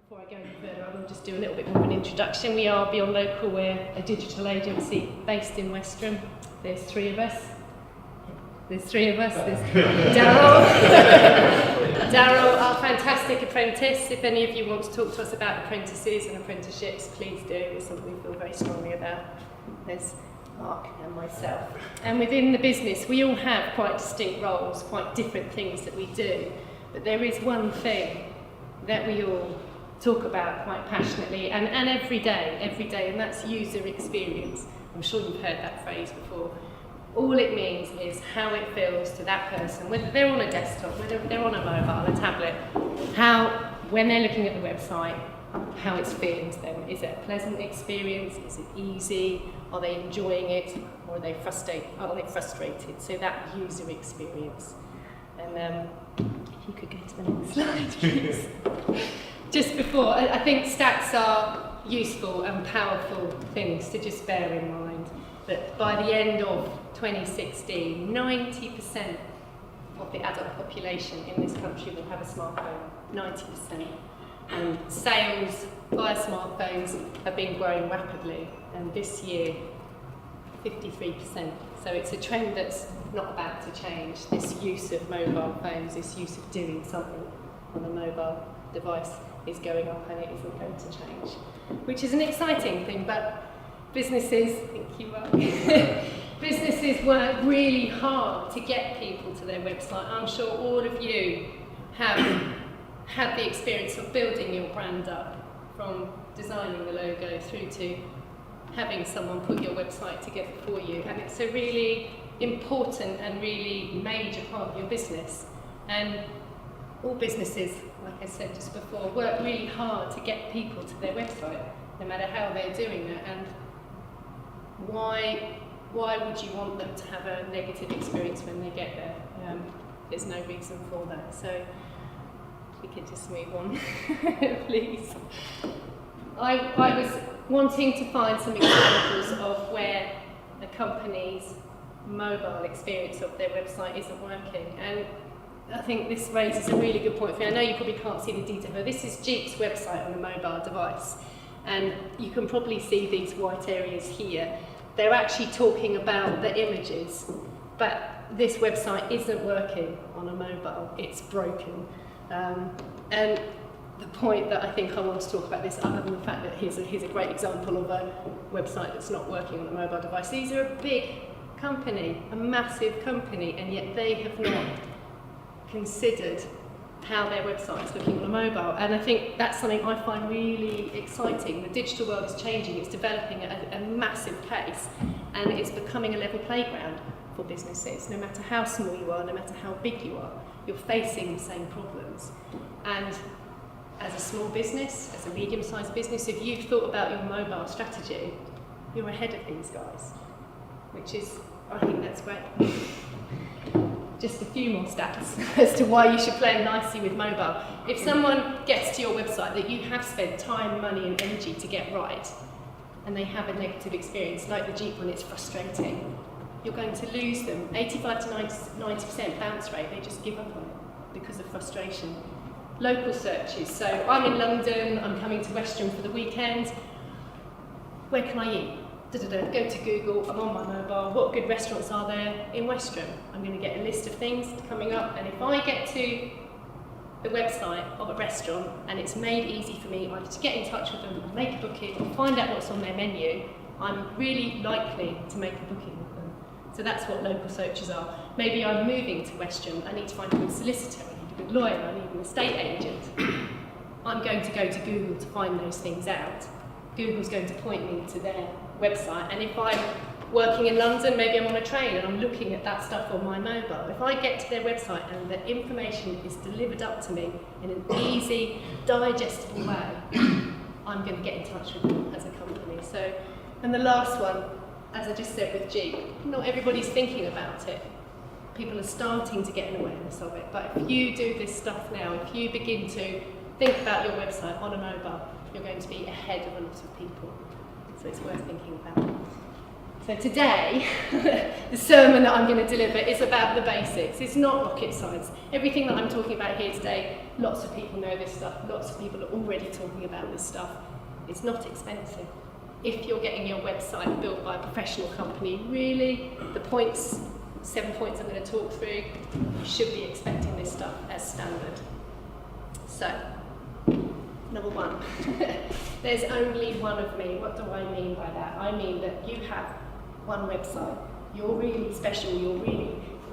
Before I go any further, I will just do a little bit more of an introduction. We are Beyond Local, we're a digital agency based in Westerham. There's three of us. There's Daryl. Daryl, our fantastic apprentice. If any of you want to talk to us about apprentices and apprenticeships, please do. It's something we feel very strongly about. There's Mark and myself. And within the business, we all have quite distinct roles, quite different things that we do. But there is one thing that we all talk about quite passionately and every day, and that's user experience. I'm sure you've heard that phrase before. All it means is how it feels to that person, whether they're on a desktop, whether they're on a mobile, a tablet, how, when they're looking at the website, how it's feeling to them. Is it a pleasant experience? Is it easy? Are they enjoying it? Or are they frustrated? So that user experience. And if you could go to the next slide, please. Just before, I think stats are useful and powerful things to just bear in mind. That by the end of 2016, 90% of the adult population in this country will have a smartphone. 90%. And sales via smartphones have been growing rapidly, and this year, 53%. So it's a trend that's not about to change. This use of mobile phones, this use of doing something on a mobile device is going up, and it isn't going to change, which is an exciting thing. But businesses, thank you, Mark, businesses work really hard to get people to their website. I'm sure all of you have had the experience of building your brand up, from designing the logo through to having someone put your website together for you, and it's a really important and really major part of your business. And all businesses, like I said just before, work really hard to get people to their website, no matter how they're doing it. And why would you want them to have a negative experience when they get there? There's no reason for that. So we could just move on, please. I was wanting to find some examples of where a company's mobile experience of their website isn't working. And I think this raises a really good point for you. I know you probably can't see the detail, but this is Jeep's website on a mobile device. And you can probably see these white areas here. They're actually talking about the images, but this website isn't working on a mobile, it's broken. And the point that I think I want to talk about this, other than the fact that here's a great example of a website that's not working on a mobile device. These are a big company, a massive company, and yet they have not considered how their website is looking on a mobile. And I think that's something I find really exciting. The digital world is changing, it's developing at a massive pace, and it's becoming a level playground for businesses. No matter how small you are, no matter how big you are, you're facing the same problems. And as a small business, as a medium-sized business, if you've thought about your mobile strategy, you're ahead of these guys, which is, I think that's great. Just a few more stats as to why you should play nicely with mobile. If someone gets to your website that you have spent time, money and energy to get right, and they have a negative experience, like the Jeep one, it's frustrating, you're going to lose them. 85 to 90% bounce rate, they just give up on it because of frustration. Local searches, so I'm in London, I'm coming to Westerham for the weekend, where can I eat? Go to Google, I'm on my mobile, what good restaurants are there in Westerham? I'm going to get a list of things coming up, and if I get to the website of a restaurant and it's made easy for me either to get in touch with them, or make a booking, or find out what's on their menu, I'm really likely to make a booking with them. So that's what local searches are. Maybe I'm moving to Westerham, I need to find a good solicitor, I need a good lawyer, I need an estate agent. I'm going to go to Google to find those things out. Google's going to point me to their website, and if I'm working in London, maybe I'm on a train and I'm looking at that stuff on my mobile. If I get to their website and the information is delivered up to me in an easy, digestible way, I'm going to get in touch with them as a company. So, and the last one, as I just said with Jeep, not everybody's thinking about it. People are starting to get an awareness of it, but if you do this stuff now, if you begin to think about your website on a mobile, you're going to be ahead of a lot of people. So it's worth thinking about. So today, the sermon that I'm going to deliver is about the basics. It's not rocket science. Everything that I'm talking about here today lots of people know this stuff, lots of people are already talking about this stuff. It's not expensive. If you're getting your website built by a professional company, really, the 7 points I'm going to talk through, you should be expecting this stuff as standard. So, number 1, there's only one of me. What do I mean by that? I mean that you have one website, you're really special,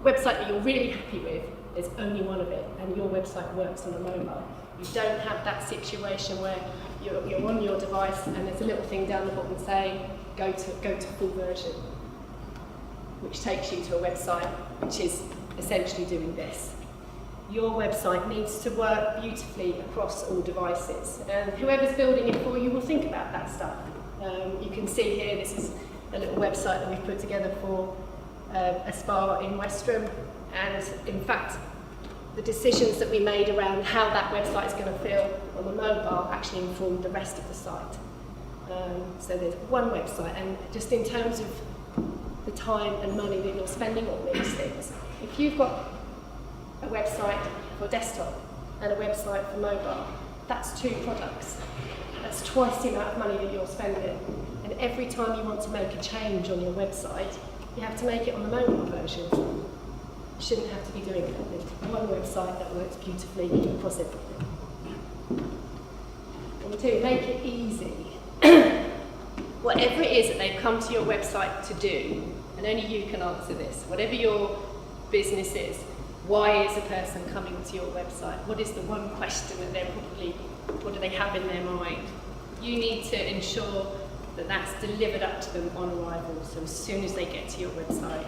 website that you're really happy with, there's only one of it, and your website works on a mobile. You don't have that situation where you're on your device and there's a little thing down the bottom saying, go to full version, which takes you to a website which is essentially doing this. Your website needs to work beautifully across all devices, and whoever's building it for you will think about that stuff. You can see here, this is a little website that we've put together for a spa in Westerham, and in fact the decisions that we made around how that website is going to feel on the mobile actually informed the rest of the site. So there's one website, and just in terms of the time and money that you're spending on these things, if you've got a website for desktop and a website for mobile, that's 2 products. That's twice the amount of money that you're spending. And every time you want to make a change on your website, you have to make it on the mobile version. You shouldn't have to be doing it with one website that works beautifully across everything. Number 2, make it easy. Whatever it is that they've come to your website to do, and only you can answer this, whatever your business is, why is a person coming to your website? What is the one question that what do they have in their mind? You need to ensure that that's delivered up to them on arrival. So as soon as they get to your website,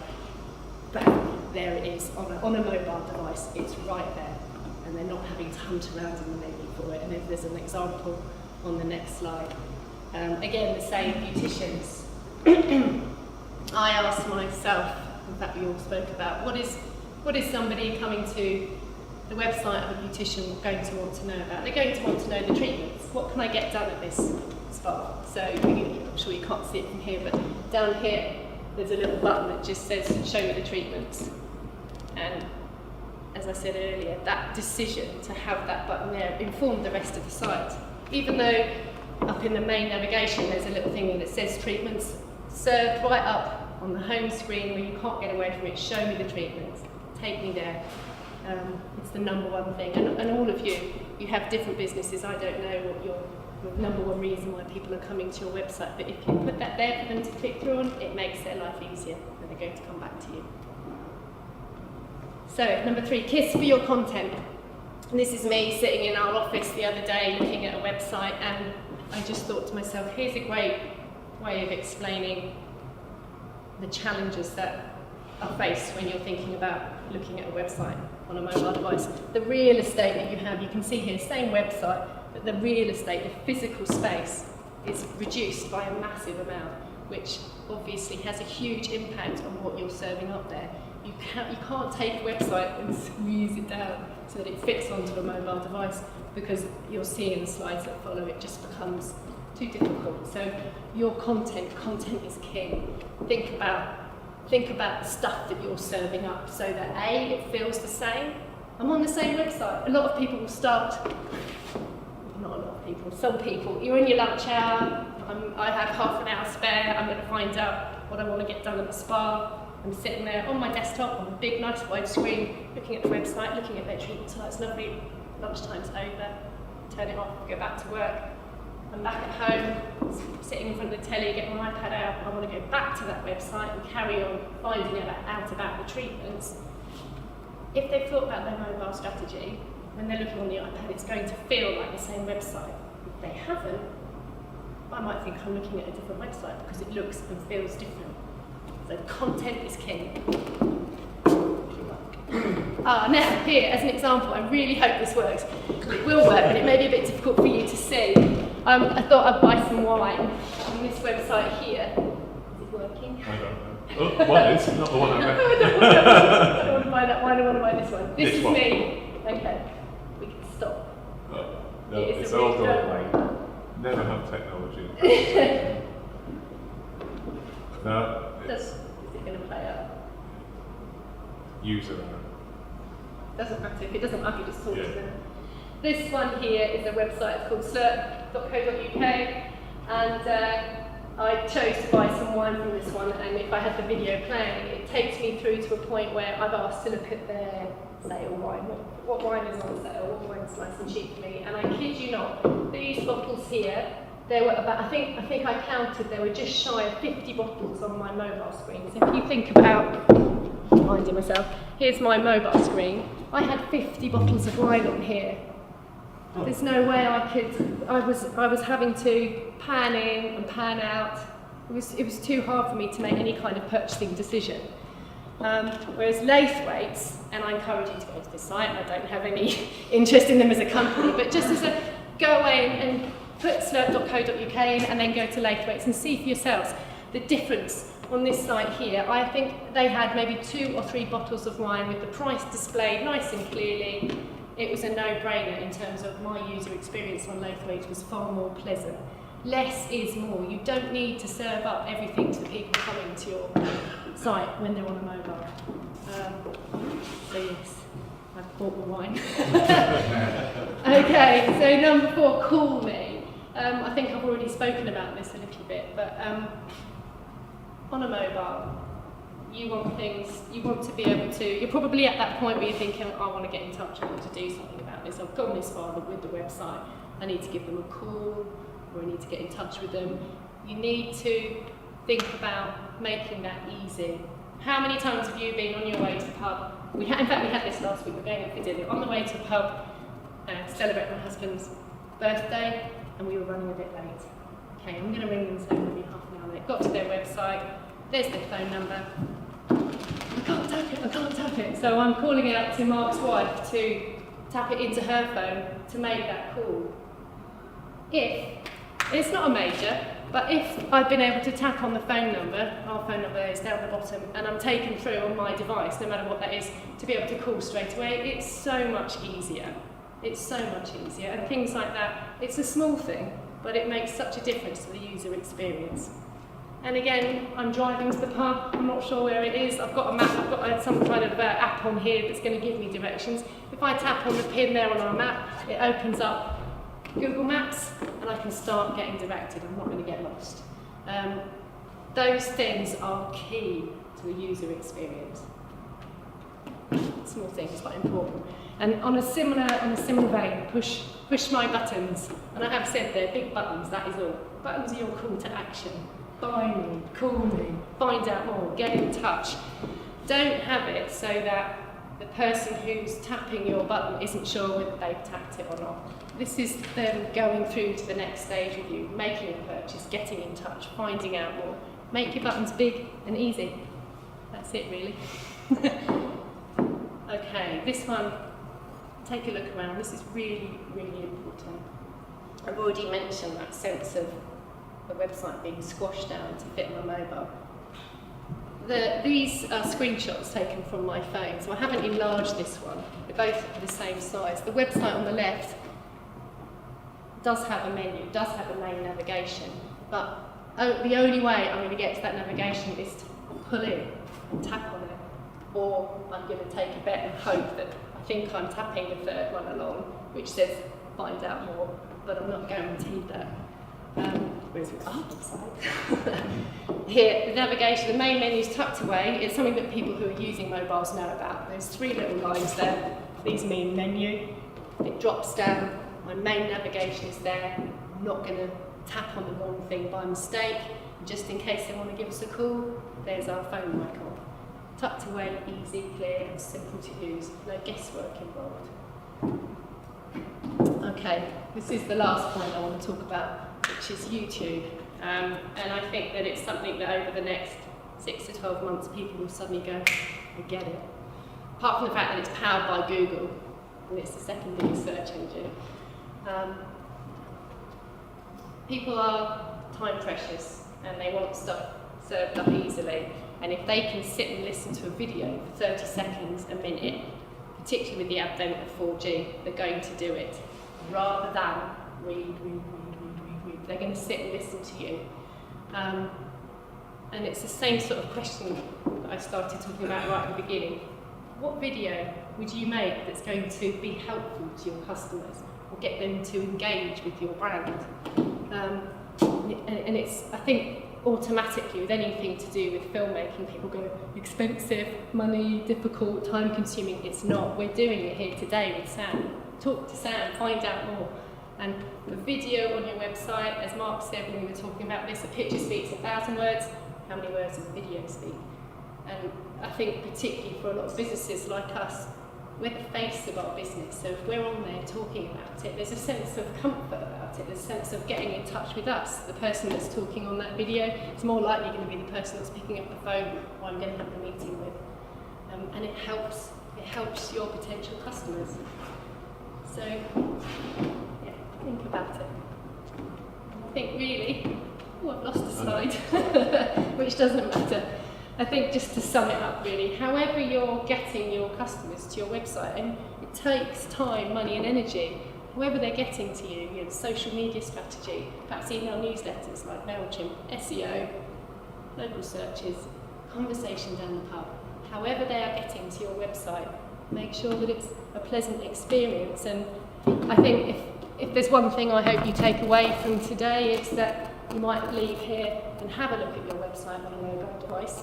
bam, there it is on a mobile device. It's right there, and they're not having to hunt around in the menu for it. And if there's an example on the next slide. Again, the same, beauticians. I asked myself, in fact we all spoke about, what is somebody coming to the website of a beautician going to want to know about? They're going to want to know the treatments. What can I get done at this spa? So I'm sure you can't see it from here, but down here there's a little button that just says show me the treatments. And as I said earlier, that decision to have that button there informed the rest of the site. Even though up in the main navigation there's a little thing that says treatments, served right up on the home screen where you can't get away from it, show me the treatments, take me there. It's the number one thing. And all of you have different businesses. I don't know what your number one reason why people are coming to your website, but if you put that there for them to click through on, it makes their life easier and they're going to come back to you. So, number 3, kiss for your content. And this is me sitting in our office the other day looking at a website, and I just thought to myself, here's a great way of explaining the challenges that are faced when you're thinking about looking at a website on a mobile device. The real estate that you have, you can see here, same website, but the real estate, the physical space, is reduced by a massive amount, which obviously has a huge impact on what you're serving up there. You can't take a website and squeeze it down so that it fits onto a mobile device, because you'll see in the slides that follow, it just becomes too difficult. So your content is king. Think about the stuff that you're serving up so that A, it feels the same. I'm on the same website. A lot of people will start, not a lot of people, some people, you're in your lunch hour, I have half an hour spare, I'm going to find out what I want to get done at the spa. I'm sitting there on my desktop on a big nice wide screen, looking at the website, looking at their treatment. So it's lovely, lunchtime's over, turn it off, go back to work. I'm back at home, sitting in front of the telly, get my iPad out. I want to go back to that website and carry on finding out about the treatments. If they've thought about their mobile strategy, when they're looking on the iPad, it's going to feel like the same website. If they haven't, I might think I'm looking at a different website because it looks and feels different. So content is king. Now, here, as an example, I really hope this works. It will work, but it may be a bit difficult for you to see. I thought I'd buy some wine on this website here. Is it working? I don't know. Oh, one is, not the one I meant. I don't want to buy that wine, I want to buy this one. This is one. Me. Okay, we can stop. No, it's all all good. Don't gone. worry. Never have technology. No, Is it going to play out? user error. Doesn't matter. If it doesn't, I can just talk to them. This one here is a website called slurp.co.uk, and I chose to buy some wine from this one, and if I had the video playing, it takes me through to a point where I've asked to look at their sale wine, what wine is on sale, what wine is nice and cheap for me, and I kid you not, these bottles here, there were about, I think I counted, there were just shy of 50 bottles on my mobile screen. So if you think about, finding myself, here's my mobile screen, I had 50 bottles of wine on here. There's no way I could, I was having to pan in and pan out. It was too hard for me to make any kind of purchasing decision. Whereas Laithwaite's, and I encourage you to go to this site, I don't have any interest in them as a company, but just as a, go away and put slurp.co.uk in and then go to Laithwaite's and see for yourselves the difference on this site here. I think they had maybe 2 or 3 bottles of wine with the price displayed nice and clearly. It was a no-brainer in terms of my user experience on Laithwaite was far more pleasant. Less is more. You don't need to serve up everything to the people coming to your site when they're on a mobile. So yes, I've bought the wine. Okay, so number 4, call me. I think I've already spoken about this a little bit, but on a mobile, you want things, you want to be able to, you're probably at that point where you're thinking, I want to get in touch, I want to do something about this. I've gone this far with the website, I need to give them a call, or I need to get in touch with them. You need to think about making that easy. How many times have you been on your way to the pub? In fact, we had this last week, we're going out for dinner, on the way to a pub to celebrate my husband's birthday, and we were running a bit late. Okay, I'm going to ring them and say maybe half an hour late. Got to their website, there's their phone number. I can't tap it. So I'm calling out to Mark's wife to tap it into her phone to make that call. If, it's not a major, but if I've been able to tap on the phone number, our phone number is down the bottom, and I'm taken through on my device, no matter what that is, to be able to call straight away, it's so much easier. It's so much easier. And things like that, it's a small thing, but it makes such a difference to the user experience. And again, I'm driving to the pub, I'm not sure where it is, I've got a map, I've got some kind of app on here that's going to give me directions. If I tap on the pin there on our map, it opens up Google Maps and I can start getting directed, I'm not going to get lost. Those things are key to the user experience. Small things, but important. And on a similar vein, push my buttons. And I have said they're big buttons, that is all. Buttons are your call to action. Buy me, call me, find out more, get in touch. Don't have it so that the person who's tapping your button isn't sure whether they've tapped it or not. This is them going through to the next stage with you, making a purchase, getting in touch, finding out more. Make your buttons big and easy. That's it really. Okay, this one, take a look around. This is really, really important. I've already mentioned that sense of the website being squashed down to fit my mobile. These are screenshots taken from my phone, so I haven't enlarged this one. They're both the same size. The website on the left does have a menu, does have a main navigation, but the only way I'm going to get to that navigation is to pull in and tap on it, or I'm going to take a bet and hope that I think I'm tapping the third one along, which says find out more, but I'm not guaranteed that. Where's the other side? Here, the navigation, the main menu is tucked away. It's something that people who are using mobiles know about. There's 3 little lines there. These mean menu. It drops down. My main navigation is there. I'm not going to tap on the wrong thing by mistake. Just in case they want to give us a call, there's our phone icon. Tucked away, easy, clear, and simple to use. No guesswork involved. Okay, this is the last point I want to talk about, which is YouTube. And I think that it's something that over the next 6 to 12 months people will suddenly go, I get it. Apart from the fact that it's powered by Google, and it's the second biggest search engine. People are time precious and they want stuff served up easily. And if they can sit and listen to a video for 30 seconds, a minute, particularly with the advent of 4G, they're going to do it. Rather than read. They're going to sit and listen to you. And it's the same sort of question that I started talking about right at the beginning. What video would you make that's going to be helpful to your customers? or get them to engage with your brand. And it's, I think, automatically with anything to do with filmmaking, people go, expensive, money, difficult, time consuming. It's not. We're doing it here today with Sam. Talk to Sam, find out more. And the video on your website, as Mark said when we were talking about this, a picture speaks 1,000 words. How many words does a video speak? And I think particularly for a lot of businesses like us, we're the face of our business. So if we're on there talking about it, there's a sense of comfort about it. There's a sense of getting in touch with us. The person that's talking on that video is more likely going to be the person that's picking up the phone who I'm going to have the meeting with. And it helps your potential customers. So, yeah, think about it. I think really, I've lost a slide, which doesn't matter. I think just to sum it up really, however you're getting your customers to your website, and it takes time, money and energy, however they're getting to you, social media strategy, perhaps email newsletters like MailChimp, SEO, local searches, conversation down the pub, however they are getting to your website, make sure that it's a pleasant experience. And I think if there's one thing I hope you take away from today, it's that you might leave here and have a look at your website on a mobile device,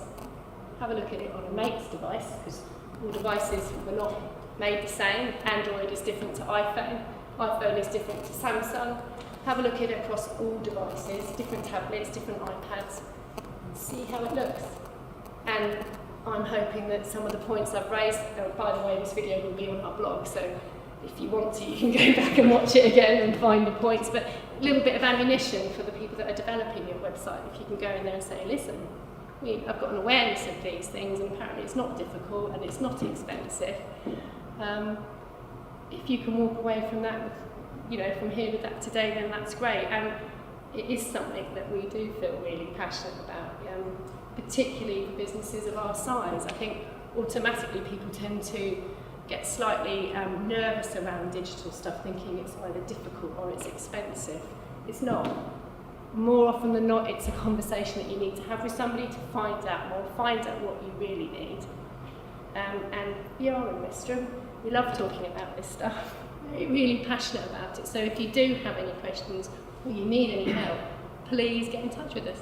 have a look at it on a mate's device, because all devices were not made the same. Android is different to iPhone, iPhone is different to Samsung. Have a look at it across all devices, different tablets, different iPads, and see how it looks. And I'm hoping that some of the points I've raised, by the way, this video will be on our blog, so if you want to, you can go back and watch it again and find the points, but a little bit of ammunition for the people that are developing your website. If you can go in there and say, listen, I've got an awareness of these things, and apparently it's not difficult and it's not expensive. If you can walk away from that, from here with that today, then that's great. And it is something that we do feel really passionate about, particularly for businesses of our size. I think automatically people tend to get slightly nervous around digital stuff, thinking it's either difficult or it's expensive. It's not. More often than not, it's a conversation that you need to have with somebody to find out more, find out what you really need. And we are in Westerham. We love talking about this stuff. We're really passionate about it. So if you do have any questions or you need any help, please get in touch with us.